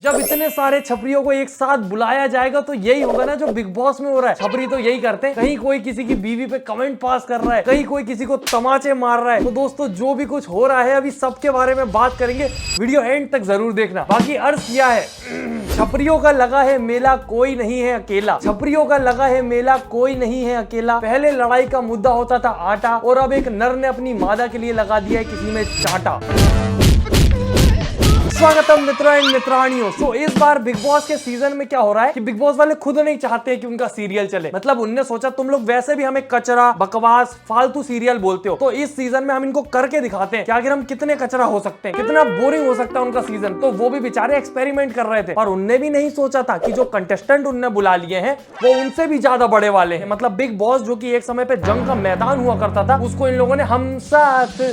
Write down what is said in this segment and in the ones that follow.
जब इतने सारे छपरियों को एक साथ बुलाया जाएगा तो यही होगा ना जो बिग बॉस में हो रहा है। छपरी तो यही करते हैं, कहीं कोई किसी की बीवी पे कमेंट पास कर रहा है, कहीं कोई किसी को तमाचे मार रहा है। तो दोस्तों जो भी कुछ हो रहा है अभी सबके बारे में बात करेंगे, वीडियो एंड तक जरूर देखना। बाकी अर्ज किया है, छपरियों का लगा है मेला कोई नहीं है अकेला। छपरियों का लगा है मेला कोई नहीं है अकेला। पहले लड़ाई का मुद्दा होता था आटा, और अब एक नर ने अपनी मादा के लिए लगा दिया है किसी में चाटा। स्वागतम मित्रों एंड मित्राणियों। सो इस बार बिग बॉस के सीजन में क्या हो रहा है कि बिग बॉस वाले खुद नहीं चाहते कि उनका सीरियल चले। मतलब उनने सोचा तुम लोग वैसे भी हमें कचरा, बकवास, फालतू सीरियल बोलते हो, तो इस सीजन में हम इनको करके दिखाते हैं कि आखिर हम कितने कचरा हो सकते हैं, कितना बोरिंग हो सकता है उनका सीजन। तो वो भी बेचारे एक्सपेरिमेंट कर रहे थे, पर उनने भी नहीं सोचा था कि जो कंटेस्टेंट उनने बुला लिए हैं वो उनसे भी ज्यादा बड़े वाले हैं। मतलब बिग बॉस जो कि एक समय पे जंग का मैदान हुआ करता था, उसको इन लोगों ने हम साथ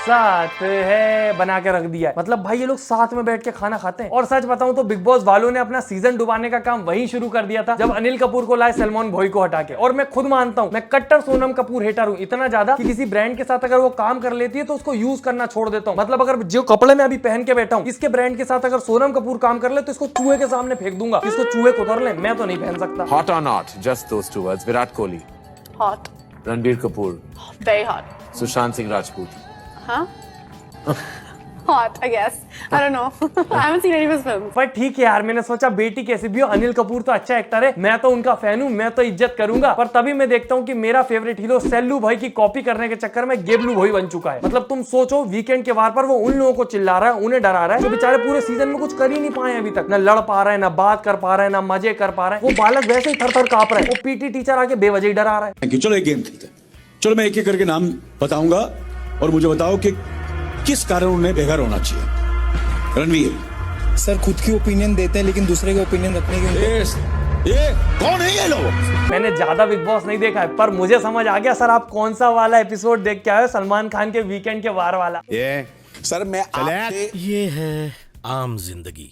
साथ है बना के रख दिया है। मतलब भाई ये लोग साथ में बैठ के खाना खाते हैं। और सच बताऊं तो बिग बॉस वालों ने अपना सीजन डुबाने का काम वहीं शुरू कर दिया था जब अनिल कपूर को लाए सलमान भोई को हटा के। और मैं खुद मानता हूं, मैं कट्टर सोनम कपूर हेटर हूं, इतना ज्यादा कि किसी ब्रांड के साथ अगर वो काम कर लेती है तो उसको यूज करना छोड़ देता हूं। मतलब अगर जो कपड़े में अभी पहन के बैठा हूं, इसके ब्रांड के साथ अगर सोनम कपूर काम कर ले तो इसको चूहे के सामने फेंक दूंगा, इसको चूहे कुतर ले, मैं तो नहीं पहन सकता। Hot or not? Just those two words. Virat Kohli. Hot. Ranbir Kapoor. Very hot. Sushant Singh Rajput. Huh? Hot, I guess. I don't know. I haven't seen any of his films. पर ठीक है यार, मैंने सोचा बेटी कैसी भी हो, अनिल कपूर तो अच्छा एक्टर है, मैं तो उनका फैन हूँ, मैं तो इज्जत करूंगा। पर तभी मैं देखता हूँ कि मेरा फेवरेट हीरो सेल्लू भाई की कॉपी करने के चक्कर में गेबलू भाई बन चुका है। मतलब तुम सोचो, वीकेंड के वार पर वो उन लोगों को चिल्ला रहा है, उन्हें डरा रहा है जो बेचारे पूरे सीजन में कुछ कर ही नहीं पाए अभी तक। ना लड़ पा रहा है, ना बात कर पा रहा है, ना मजे कर पा रहा है। वो बालक वैसे ही थर थर कांप रहा है, वो पीटी टीचर आके बेवजह ही डरा रहा है। चलो एक गेम खेलते हैं। चलो मैं एक एक करके नाम बताऊंगा और मुझे बताओ कि किस कारण उन्हें बेघर होना चाहिए। रणवीर सर खुद की ओपिनियन देते हैं लेकिन दूसरे के ओपिनियन रखने के ये कौन है ये लोग? मैंने ज्यादा बिग बॉस नहीं देखा है, पर मुझे समझ आ गया सर आप कौन सा वाला एपिसोड देख के आए हो, सलमान खान के वीकेंड के वार वाला। ये सर मैं आपसे ये है आम जिंदगी,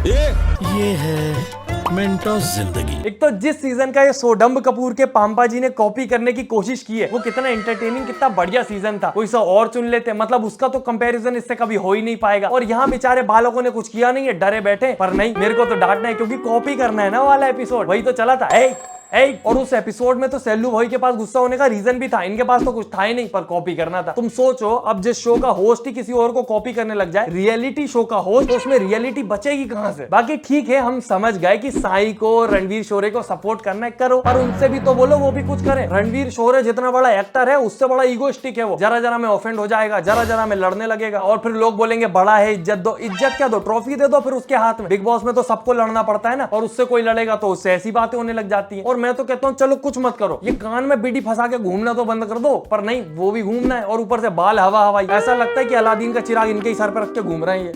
ये है मेंटोस जिंदगी। एक तो जिस सीजन का ये सोडम्ब कपूर के पाम्पा जी ने कॉपी करने की कोशिश की है वो कितना एंटरटेनिंग, कितना बढ़िया सीजन था, कोई सा और चुन लेते। मतलब उसका तो कंपैरिजन इससे कभी हो ही नहीं पाएगा। और यहाँ बेचारे बालकों ने कुछ किया नहीं है, डरे बैठे। पर नहीं, मेरे को तो डांटना है क्योंकि कॉपी करना है ना वाला एपिसोड, वही तो चला था। और उस एपिसोड में तो सेल्लू भाई के पास गुस्सा होने का रीजन भी था, इनके पास तो कुछ था ही नहीं, पर कॉपी करना था। तुम सोचो अब जिस शो का होस्ट ही किसी और को कॉपी करने लग जाए, रियलिटी शो का होस्ट, तो उसमें रियलिटी बचेगी कहां से। बाकी ठीक है, हम समझ गए कि साई को, रणवीर शोरे को सपोर्ट करना है, करो, पर उनसे भी तो बोलो वो भी कुछ करें। रणवीर शोरे जितना बड़ा एक्टर है उससे बड़ा ईगोइस्टिक है वो, जरा जरा में ऑफेंड हो जाएगा, जरा जरा में लड़ने लगेगा, और फिर लोग बोलेंगे बड़ा है, इज्जत दो। इज्जत क्या दो, ट्रॉफी दे दो फिर उसके हाथ में। बिग बॉस में तो सबको लड़ना पड़ता है ना, और उससे कोई लड़ेगा तो उससे ऐसी बातें होने लग जाती है। और मैं तो कहता हूँ चलो कुछ मत करो, ये कान में बीड़ी फंसा के घूमना तो बंद कर दो, पर नहीं, वो भी घूमना है, और ऊपर से बाल हवा हवाई, ऐसा लगता है कि अलादीन का चिराग इनके ही सर पर रख के घूम रहे हैं ये।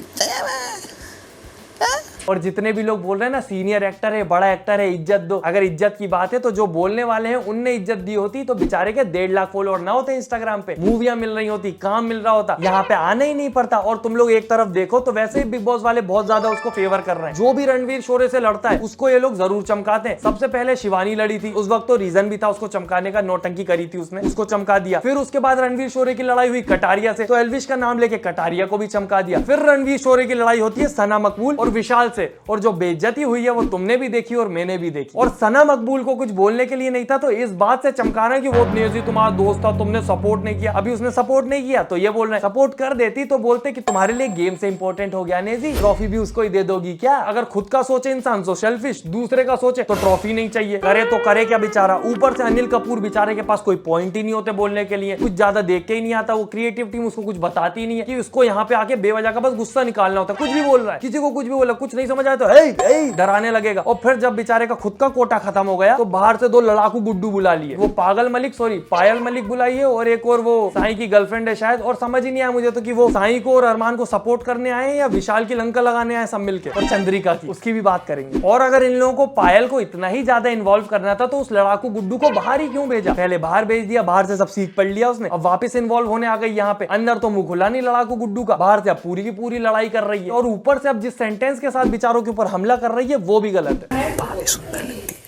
और जितने भी लोग बोल रहे हैं ना सीनियर एक्टर है, बड़ा एक्टर है, इज्जत दो, अगर इज्जत की बात है तो जो बोलने वाले हैं उनने इज्जत दी होती तो बेचारे के 1.5 लाख फॉलोअर ना होते इंस्टाग्राम पे, मूवियां मिल रही होती, काम मिल रहा होता, यहाँ पे आने ही नहीं पड़ता। और तुम लोग एक तरफ देखो तो वैसे ही बिग बॉस वाले बहुत ज्यादा उसको फेवर कर रहे हैं। जो भी रणवीर शोरे से लड़ता है उसको ये लोग जरूर चमकाते हैं। सबसे पहले शिवानी लड़ी थी, उस वक्त तो रीजन भी था उसको चमकाने का, नौटंकी करी थी उसने, उसको चमका दिया। फिर उसके बाद रणवीर शोरे की लड़ाई हुई कटारिया से, तो एल्विश का नाम लेके कटारिया को भी चमका दिया। फिर रणवीर शोरे की लड़ाई होती है सना मकबूल और विशाल से, और जो बेइज्जती हुई है वो तुमने भी देखी और मैंने भी देखी। और सना मकबूल को कुछ बोलने के लिए नहीं था तो इस बात से चमकाना कि वो नेजी तुम्हारा दोस्त था, तुमने सपोर्ट नहीं किया। अभी उसने सपोर्ट नहीं किया तो ये बोल रहे हैं सपोर्ट कर देती तो बोलते कि तुम्हारे लिए गेम से इंपॉर्टेंट हो गया नेजी, ट्रॉफी भी उसको ही दे दोगी क्या। अगर खुद का सोचे इंसान तो सेल्फिश, दूसरे का सोचे तो ट्रॉफी नहीं चाहिए, करे तो करे क्या बेचारा। ऊपर से अनिल कपूर बेचारे के पास कोई पॉइंट ही नहीं होते बोलने के लिए, कुछ ज्यादा देख के ही नहीं आता, वो क्रिएटिव टीम उसको कुछ बताती नहीं है कि उसको यहाँ पे आके बेवजह का बस गुस्सा निकालना होता है। कुछ भी बोल रहा है, किसी को कुछ भी बोला, कुछ नहीं समझ आया तो डराने लगेगा। और फिर जब बेचारे का खुद का कोटा खत्म हो गया तो बाहर से 2 लड़ाकू गुड्डू बुला लिए, वो पागल मलिक, सॉरी पायल मलिक बुलाई है, और एक और वो साई की गर्लफ्रेंड है शायद। और समझ ही नहीं आया मुझे तो कि वो साई को और अरमान को सपोर्ट करने आए या विशाल की लंका लगाने आए सब मिलके। और चंद्रिका की, उसकी भी बात करेंगे। और अगर इन लोगों को पायल को इतना ही ज्यादा इन्वॉल्व करना था तो उस लड़ाकू गुड्डू को बाहर ही क्यों भेजा, पहले बाहर भेज दिया, बाहर से सब सीख पढ़ लिया उसने, अब वापस इन्वॉल्व होने आ गई यहाँ पे। अंदर तो मुंह खुला नहीं लड़ाकू गुड्डू का, बाहर से अब पूरी की पूरी लड़ाई कर रही है, और ऊपर से अब जिस सेंटेंस के साथ बेचारों के ऊपर हमला कर रही है वो भी गलत है।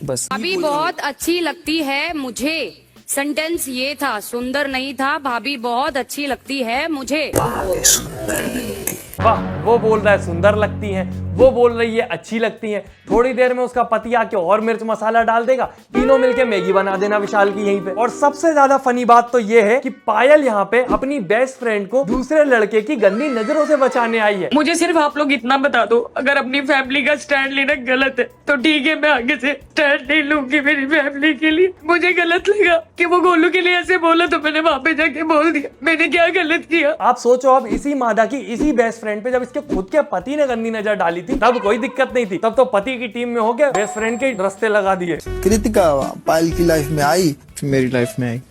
बस भाभी बहुत अच्छी लगती है मुझे, सेंटेंस ये था, सुंदर नहीं था। भाभी बहुत अच्छी लगती है मुझे। वाह वो बोल रहा है सुंदर लगती हैं, वो बोल रही है अच्छी लगती हैं। थोड़ी देर में उसका पति आके और मिर्च मसाला डाल देगा, तीनों मिलके मैगी बना देना विशाल की यहीं पे। और सबसे ज्यादा फनी बात तो ये है कि पायल यहाँ पे अपनी बेस्ट फ्रेंड को दूसरे लड़के की गंदी नजरों से बचाने आई है। मुझे सिर्फ आप लोग इतना बता दो, अगर अपनी फैमिली का स्टैंड लेना गलत है तो ठीक है, मैं आगे से स्टैंड नहीं लूंगी मेरी फैमिली के लिए। मुझे गलत लगा कि वो गोलू के लिए ऐसे बोला तो मैंने वहाँ पे जाके बोल दिया, मैंने क्या गलत किया। आप सोचो, अब इसी मादा की इसी बेस्ट फ्रेंड पे जब इसके खुद के पति ने गंदी नजर डाली थी तब कोई दिक्कत नहीं थी, तब तो पति की टीम में हो गया, बेस्ट फ्रेंड के रस्ते लगा दिए। कृतिका पायल की लाइफ में आई, फिर मेरी लाइफ में आई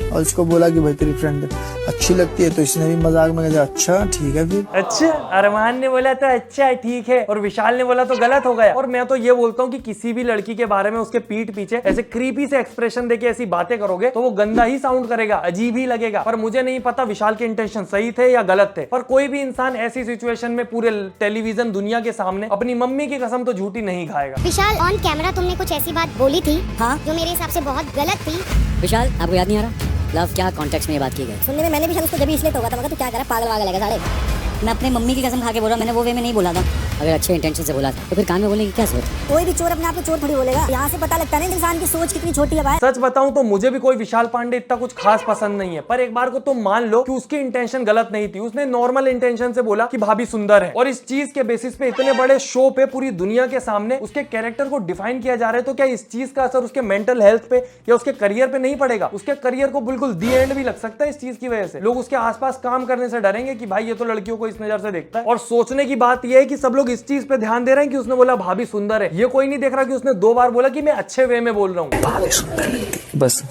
और उसको बोला कि भाई तेरी फ्रेंड अच्छी लगती है, तो इसने भी मजाक में कहा अच्छा ठीक है। फिर अच्छा, अरमान ने बोला तो अच्छा ठीक है और विशाल ने बोला तो गलत हो गया। और मैं तो ये बोलता हूँ कि किसी भी लड़की के बारे में उसके पीठ पीछे ऐसे क्रीपी से एक्सप्रेशन देके ऐसी बातें करोगे तो वो गंदा ही साउंड करेगा, अजीब ही लगेगा। पर मुझे नहीं पता विशाल के इंटेंशन सही थे या गलत थे, पर कोई भी इंसान ऐसी सिचुएशन में पूरे टेलीविजन दुनिया के सामने अपनी मम्मी की कसम तो झूठी नहीं खाएगा। विशाल, ऑन कैमरा तुमने कुछ ऐसी बात बोली थी हाँ जो मेरे हिसाब से बहुत गलत थी। विशाल, आपको याद नहीं आ रहा लव क्या कॉन्टेक्स्ट में ये बात की गई? सुनने में मैंने भी शायद उसको जब इसलिए टोका था, मगर तू क्या कर रहा है, पागल वागल है साले। मैं अपने मम्मी की कसम खा के बोल रहा हूँ, मैंने वो वे में नहीं बोला था। अगर अच्छे इंटेंशन से बोला तो फिर कान में बोलने की क्या जरूरत? कोई भी चोर अपने आप को चोर थोड़ी बोलेगा। यहाँ से पता लगता है इंसान की सोच कितनी छोटी है भाई। सच बताऊं तो मुझे भी कोई विशाल पांडे इतना कुछ खास पसंद नहीं है, पर एक बार को तुम मान लो कि उसकी इंटेंशन गलत नहीं थी। उसने नॉर्मल इंटेंशन से बोला कि भाभी सुंदर है, और इस चीज के बेसिस पे इतने बड़े शो पे पूरी दुनिया के सामने उसके कैरेक्टर को डिफाइन किया जा रहा है, तो क्या इस चीज का असर उसके मेंटल हेल्थ पे या उसके करियर पे नहीं पड़ेगा? उसके करियर को बिल्कुल दी एंड भी लग सकता है इस चीज की वजह से। लोग उसके आसपास काम करने से डरेंगे कि भाई ये तो लड़कियों को इस नजर से देखता है। और सोचने की बात यह है कि सब लोग इस चीज पे ध्यान दे रहे हैं कि उसने बोला भाभी सुंदर है, ये कोई नहीं देख रहा कि उसने 2 बार बोला कि मैं अच्छे वे में बोल रहा हूँ। भाभी सुंदर है बस,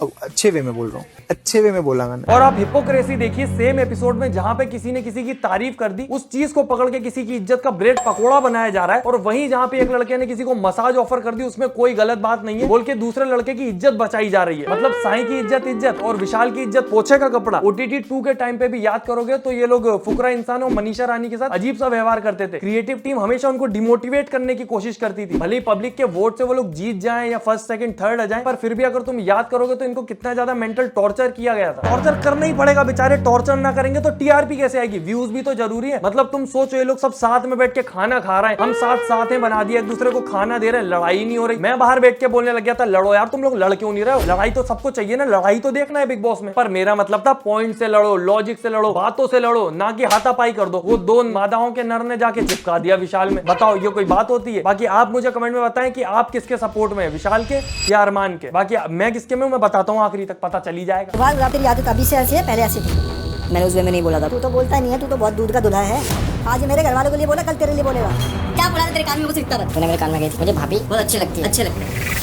अब अच्छे वे में बोल रहा हूँ, अच्छे वे में बोला मैंने। और आप हिपोक्रेसी देखिए सेम एपिसोड में, जहां पे किसी ने किसी की तारीफ कर दी, उस चीज को पकड़ के किसी की इज्जत का ब्रेड पकौड़ा बनाया जा रहा है। और वहीं जहां पे एक लड़के ने किसी को मसाज ऑफर कर दी, उसमें कोई गलत बात नहीं है बोल के दूसरे लड़के की इज्जत बचाई जा रही है। मतलब साईं की इज्जत और विशाल की इज्जत पोछे का कपड़ा। OTT 2 के टाइम पे भी याद करोगे तो ये लोग फुकरा इंसान और मनीषा रानी के साथ अजीब सा व्यवहार करते थे। क्रिएटिव टीम हमेशा उनको डिमोटिवेट करने की कोशिश करती थी, भले ही पब्लिक के वोट से वो लोग जीत जाए या फर्स्ट सेकंड थर्ड आ जाए, पर फिर भी अगर तुम याद करोगे तो इनको कितना ज्यादा मेंटल टॉर्चर किया गया था। टॉर्चर करना ही पड़ेगा, बेचारे टॉर्चर ना करेंगे तो टीआरपी कैसे आएगी? व्यूज भी तो जरूरी है। मतलब तुम सोचो, ये लोग सब साथ में बैठ के खाना खा रहे हैं, हम साथ में बना दिया, एक दूसरे को खाना दे रहे हैं, लड़ाई नहीं हो रही। मैं बाहर बैठ के बोलने लग गया था लड़ो यार, तुम लोग लड़ क्यों नहीं रहे हो? लड़ाई तो सबको चाहिए ना, लड़ाई तो देखना है बिग बॉस में। पर मेरा मतलब था पॉइंट से लड़ो, लॉजिक से लड़ो, बातों से लड़ो, ना कि हाथापाई कर दो। वो 2 मादाओं के नर ने जाके चिपका दिया विशाल में। बताओ ये कोई बात होती है? बाकी आप मुझे कमेंट में बताएं कि आप किसके सपोर्ट में है, विशाल के या अरमान के। बाकी मैं किसके में, मैं बताता हूँ, आखिरी तक पता चली जाएगा। तेरी आदत अभी से ऐसी है, पहले ऐसी थी। मैंने उस वे में नहीं बोला था। तू तो बोलता नहीं है, तू तो बहुत दूध का दुल्हा है। आज मेरे घर वालों के लिए बोला, कल तेरे लिए बोलेगा। क्या बोला था तेरे कान में? मुझे इतना बता। तूने मेरे कान में गई थी, मुझे भाभी बहुत अच्छी लगती है, अच्छे लगती है।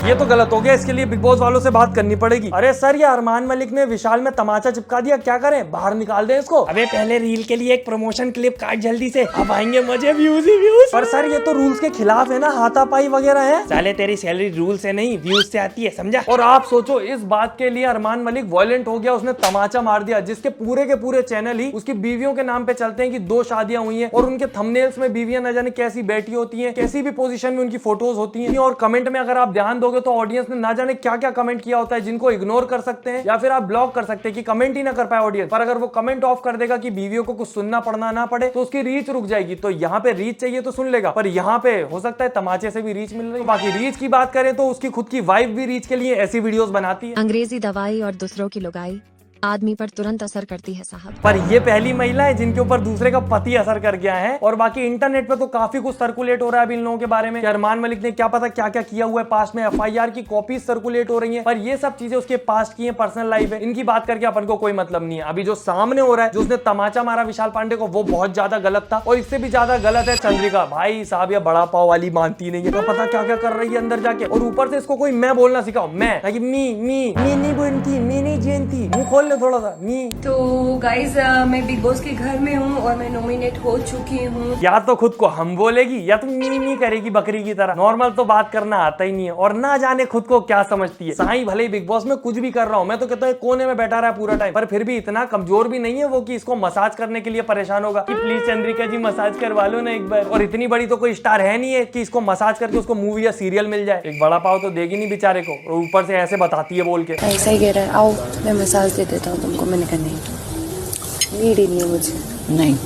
ये तो गलत हो गया, इसके लिए बिग बॉस वालों से बात करनी पड़ेगी। अरे सर, ये अरमान मलिक ने विशाल में तमाचा चिपका दिया, क्या करें? बाहर निकाल दें इसको। अबे पहले रील के लिए एक प्रमोशन क्लिप काट जल्दी से, अब आएंगे मजे, व्यूज ही व्यूज। पर सर ये तो रूल्स के खिलाफ है ना, हाथापाई वगैरह है। साले तेरी सैलरी रूल से नहीं व्यूज से आती है, समझा? और आप सोचो, इस बात के लिए अरमान मलिक वायलेंट हो गया, उसने तमाचा मार दिया, जिसके पूरे के पूरे चैनल ही उसकी बीवियों के नाम पे चलते हैं कि 2 शादियां हुई हैं, और उनके थंबनेल्स में बीवियां न जाने कैसी बैठी होती हैं, कैसी भी पोजीशन में उनकी फोटोज होती हैं। और कमेंट में अगर आप ध्यान दोगे तो ऑडियंस ने ना जाने क्या क्या कमेंट किया होता है, जिनको इग्नोर कर सकते हैं या फिर आप ब्लॉक कर सकते हैं कि कमेंट ही ना कर पाए ऑडियंस। पर अगर वो कमेंट ऑफ कर देगा कि बीवियों को कुछ सुनना पड़ना ना पड़े, तो उसकी रीच रुक जाएगी। तो यहाँ पे रीच चाहिए तो सुन लेगा, पर यहाँ पे हो सकता है तमाचे से भी रीच मिल रही है। बाकी रीच की बात करें तो उसकी खुद की वाइफ भी रीच के लिए ऐसी वीडियोस बनाती है। अंग्रेजी दवाई और दूसरों की लुगाई आदमी पर तुरंत असर करती है साहब। पर ये पहली महिला है जिनके ऊपर दूसरे का पति असर कर गया है। और बाकी इंटरनेट पे तो काफी कुछ सर्कुलेट हो रहा है अब इन लोगों के बारे में, अरमान मलिक ने क्या पता क्या क्या किया हुआ है पास्ट में। FIR की कॉपीज सर्कुलेट हो रही है, पर ये सब चीजें उसके पास्ट की है, पर्सनल लाइफ है, इनकी बात करके अपन को कोई मतलब नहीं है। अभी जो सामने हो रहा है, जो उसने तमाचा मारा विशाल पांडे को, वो बहुत ज्यादा गलत था। और इससे भी ज्यादा गलत है चंद्रिका। भाई साहब, ये बड़ा पाव वाली मानती नहीं है, तो पता क्या क्या कर रही है अंदर जाके। और ऊपर से इसको कोई मैं बोलना सिखाओ, मैं मी नहीं बोलती, मी नहीं जानती, मुंह खोल ले थोड़ा सा, मी। तो गाइज मैं बिग बॉस के घर में हूँ और मैं नॉमिनेट हो चुकी हूँ। या तो खुद को हम बोलेगी या तुम नी करेगी बकरी की तरह। नॉर्मल तो बात करना आता ही नहीं है, और ना जाने खुद को क्या समझती है। साईं भले ही बिग बॉस में कुछ भी कर रहा हूँ, मैं तो कहता हूँ कोने में बैठा रहा है पूरा टाइम, पर फिर भी इतना कमजोर भी नहीं है वो कि इसको मसाज करने के लिए परेशान होगा कि प्लीज चंद्रिका जी मसाज करवा लो ना एक बार। और इतनी बड़ी तो कोई स्टार है नहीं है कि इसको मसाज करके उसको मूवी या सीरियल मिल जाए। एक बड़ा पाव तो देगी नहीं बेचारे को, और ऊपर से ऐसे बताती है बोल के। ऐसा ही कह रहा है, आओ मैं मसाज दे देती बताओ तुमको? मैंने कहा नहीं, नीड ही नहीं है मुझे। नहीं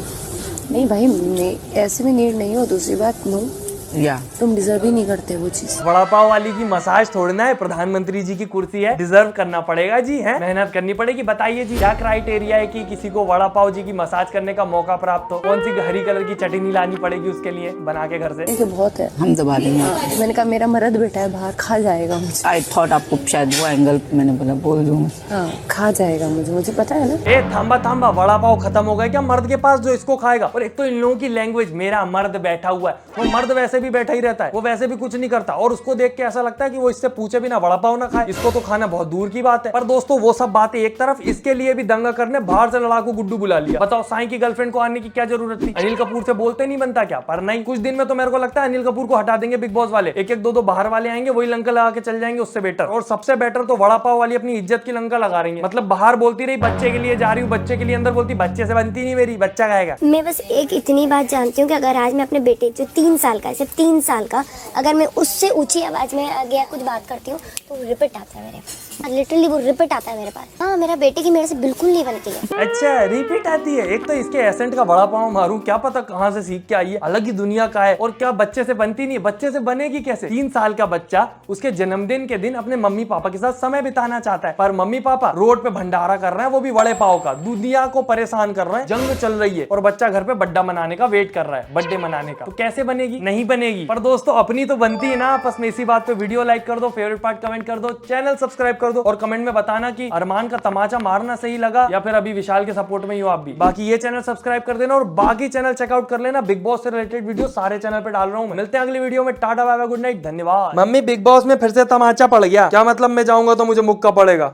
नहीं भाई, नहीं, ऐसे में नीड नहीं हो। दूसरी बात, नो, या तुम डिजर्व ही नहीं करते वो चीज। वड़ा पाव वाली की मसाज थोड़ना है, प्रधानमंत्री जी की कुर्सी है, डिजर्व करना पड़ेगा जी, है मेहनत करनी पड़ेगी। बताइए जी, क्या क्राइटेरिया है कि किसी को वड़ा पाव जी की मसाज करने का मौका प्राप्त हो? कौन सी हरी कलर की चटनी लानी पड़ेगी उसके लिए बना के घर से? ये बहुत है, हम दबा देंगे। मैंने कहा मेरा मर्द बेटा है बाहर, खा जाएगा मुझे। आई थॉट आपको शायद वो एंगल मैंने बोला बोल दूँ। हाँ, खा जाएगा मुझे पता है ना। ए थांबा, वड़ा पाव खत्म हो गया क्या मर्द के पास जो इसको खाएगा? और एक तो इन लोगों की लैंग्वेज, मेरा मर्द बैठा हुआ है। वो मर्द वैसे भी बैठा ही रहता है, वो वैसे भी कुछ नहीं करता, और उसको देख के ऐसा लगता है कि वो इससे पूछे बिना वड़ा पाव ना खाए। इसको तो खाना बहुत दूर की बात है। पर दोस्तों वो सब बातें एक तरफ, इसके लिए भी दंगा करने बाहर से लड़ाकू गुड्डू बुला लिया। बताओ साईं की गर्लफ्रेंड को आने की क्या जरूरत थी? अनिल कपूर से बोलते नहीं बनता क्या? पर नहीं, कुछ दिन में तो मेरे को लगता है अनिल कपूर को हटा देंगे बिग बॉस वाले। एक दो बाहर वाले आएंगे, वही लंका लगा के चल जाएंगे, उससे बेटर। और सबसे बेटर तो वड़ा पाव वाली अपनी इज्जत की लंका लगा रही है। मतलब बाहर बोलती रही बच्चे के लिए जा रही हूँ, बच्चे के लिए, अंदर बोलती बच्चे से बनती नहीं मेरी, बच्चा खाएगा। मैं बस एक इतनी बात जानती हूँ कि अगर आज मैं अपने बेटे जो 3 साल का है, सिर्फ 3 साल का, अगर मैं उससे ऊंची आवाज में आगे कुछ बात करती हूँ तो रिपीट आता है मेरे पास, लिटरली वो रिपीट आता है मेरे पास। हाँ, मेरा बेटे की मेरे से बिल्कुल नहीं बनती है। अच्छा, रिपीट आती है? एक तो इसके एसेंट का बड़ा पाव मारूं, क्या पता कहाँ से सीख के आई है, अलग ही दुनिया का है। और क्या बच्चे से बनती नहीं? बच्चे से बनेगी कैसे? 3 साल का बच्चा उसके जन्मदिन के दिन अपने मम्मी पापा के साथ समय बिताना चाहता है, पर मम्मी पापा रोड पे भंडारा कर रहे हैं, वो भी वड़े पाव का। दुनिया को परेशान कर रहे हैं, जंग चल रही है, और बच्चा घर पे बड्डा मनाने का वेट कर रहा है, बर्थडे मनाने का। तो कैसे बनेगी? नहीं बनेगी। पर दोस्तों अपनी तो बनती है ना आपस में। इसी बात पे वीडियो लाइक कर दो, फेवरेट पार्ट कमेंट कर दो, चैनल सब्सक्राइब कर दो, और कमेंट में बताना कि अरमान का तमाचा मारना सही लगा या फिर अभी विशाल के सपोर्ट में ही हो आप भी। बाकी ये चैनल सब्सक्राइब कर देना और बाकी चैनल चेकआउट कर लेना। बिग बॉस से रिलेटेड वीडियो सारे चैनल पे डाल रहा हूँ। मिलते हैं अगली वीडियो में। Tata bye bye, good night, धन्यवाद। मम्मी बिग बॉस में फिर से तमाचा पड़ गया। क्या मतलब? मैं जाऊंगा तो मुझे मुक्का पड़ेगा?